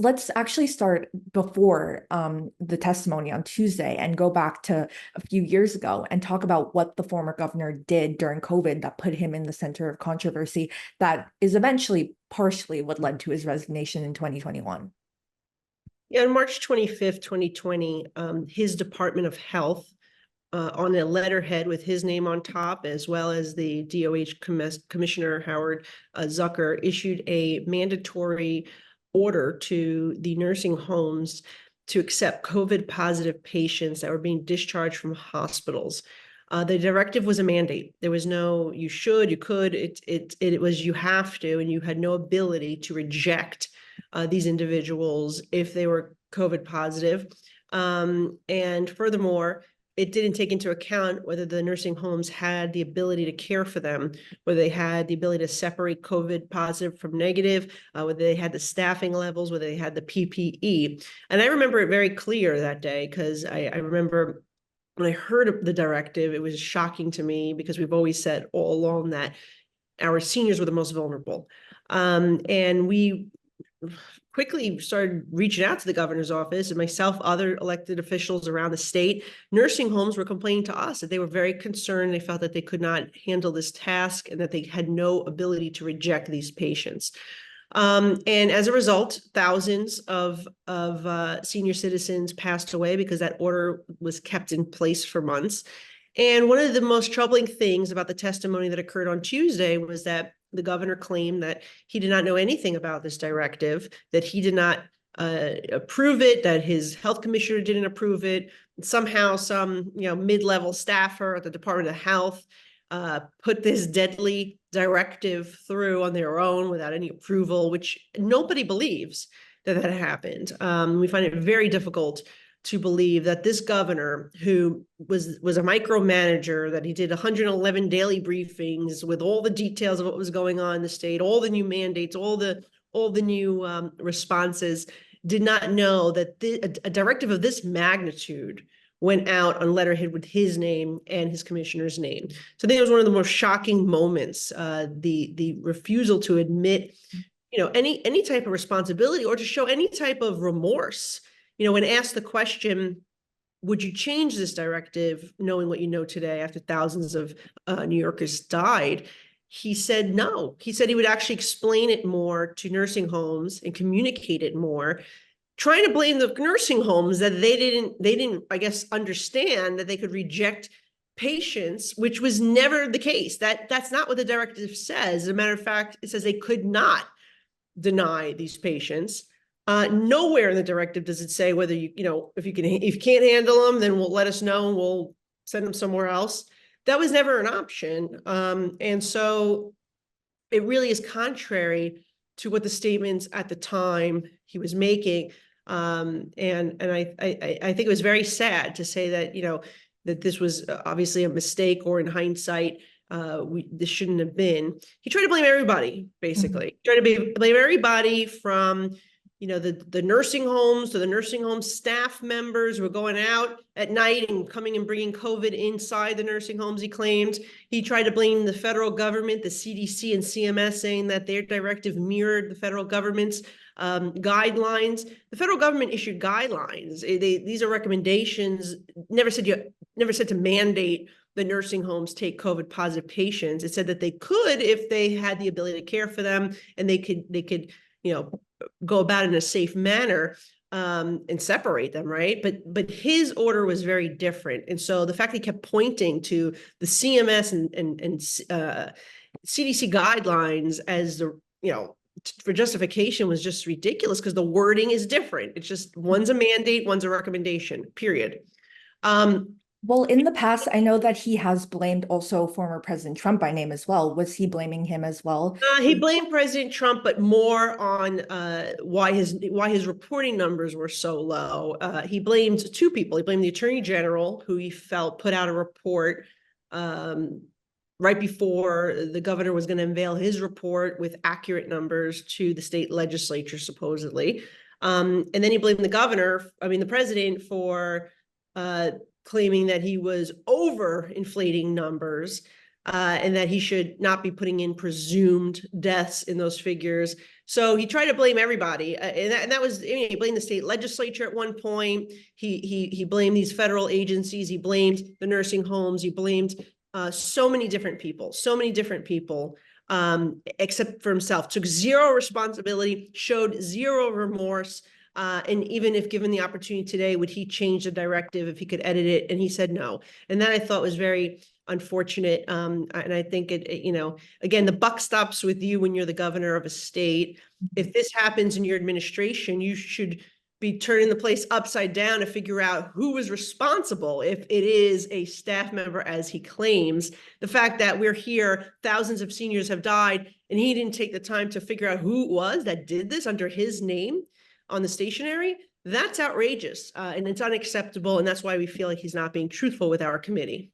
let's actually start before the testimony on Tuesday and go back to a few years ago and talk about what the former governor did during COVID that put him in the center of controversy that is eventually partially what led to his resignation in 2021. Yeah, on March 25th, 2020, his Department of Health, on a letterhead with his name on top, as well as the DOH Commissioner Howard Zucker, issued a mandatory order to the nursing homes to accept COVID positive patients that were being discharged from hospitals. The directive was a mandate. There was no you should, you could. It was you have to, and you had no ability to reject these individuals if they were COVID positive. And furthermore, it didn't take into account whether the nursing homes had the ability to care for them, whether they had the ability to separate COVID positive from negative, whether they had the staffing levels, whether they had the PPE. And I remember it very clear that day because I remember when I heard of the directive, it was shocking to me because we've always said all along that our seniors were the most vulnerable. And we quickly started reaching out to the governor's office and myself, other elected officials around the state. Nursing homes were complaining to us that they were very concerned. They felt that they could not handle this task and that they had no ability to reject these patients. And as a result, thousands of senior citizens passed away because that order was kept in place for months. And one of the most troubling things about the testimony that occurred on Tuesday was that the governor claimed that he did not know anything about this directive, that he did not approve it, that his health commissioner didn't approve it. Somehow some mid-level staffer at the Department of Health put this deadly directive through on their own without any approval, which nobody believes that happened. We find it very difficult to believe that this governor, who was a micromanager, that he did 111 daily briefings with all the details of what was going on in the state, all the new mandates, all the new responses, did not know that a directive of this magnitude went out on letterhead with his name and his commissioner's name. So I think it was one of the most shocking moments, the refusal to admit, any type of responsibility or to show any type of remorse. When asked the question, would you change this directive knowing what you know today after thousands of New Yorkers died? He said no. He said he would actually explain it more to nursing homes and communicate it more, trying to blame the nursing homes that they didn't, I guess, understand that they could reject patients, which was never the case. That's not what the directive says. As a matter of fact, it says they could not deny these patients. Nowhere in the directive does it say whether if you can't handle them, then we'll let us know and we'll send them somewhere else. That was never an option. And so it really is contrary to what the statements at the time he was making. And I think it was very sad to say that, that this was obviously a mistake, or in hindsight, this shouldn't have been. He tried to blame everybody, basically. Tried to blame everybody from the nursing homes to the nursing home staff members who were going out at night and coming and bringing COVID inside the nursing homes, he claimed. He tried to blame the federal government, the CDC and CMS, saying that their directive mirrored the federal government's guidelines. The federal government issued guidelines. These are recommendations, never said to mandate the nursing homes take COVID positive patients. It said that they could if they had the ability to care for them, and they could go about in a safe manner and separate them, right? But his order was very different. And so the fact that he kept pointing to the CMS and CDC guidelines as for justification was just ridiculous, because the wording is different. It's just one's a mandate, one's a recommendation, period. Well, in the past, I know that he has blamed also former President Trump by name as well. Was he blaming him as well? He blamed President Trump, but more on why his reporting numbers were so low. He blamed two people. He blamed the Attorney General, who he felt put out a report right before the governor was going to unveil his report with accurate numbers to the state legislature, supposedly. And then he blamed the president, for claiming that he was overinflating numbers and that he should not be putting in presumed deaths in those figures. So he tried to blame everybody, and that was, I mean, he blamed the state legislature at one point. He blamed these federal agencies. He blamed the nursing homes. He blamed so many different people, except for himself. Took zero responsibility, showed zero remorse. And even if given the opportunity today, would he change the directive if he could edit it? And he said no. And that I thought was very unfortunate. And I think again, the buck stops with you when you're the governor of a state. If this happens in your administration, you should be turning the place upside down to figure out who was responsible. If it is a staff member, as he claims, the fact that we're here, thousands of seniors have died, and he didn't take the time to figure out who it was that did this under his name on the stationery, that's outrageous, and it's unacceptable. And that's why we feel like he's not being truthful with our committee.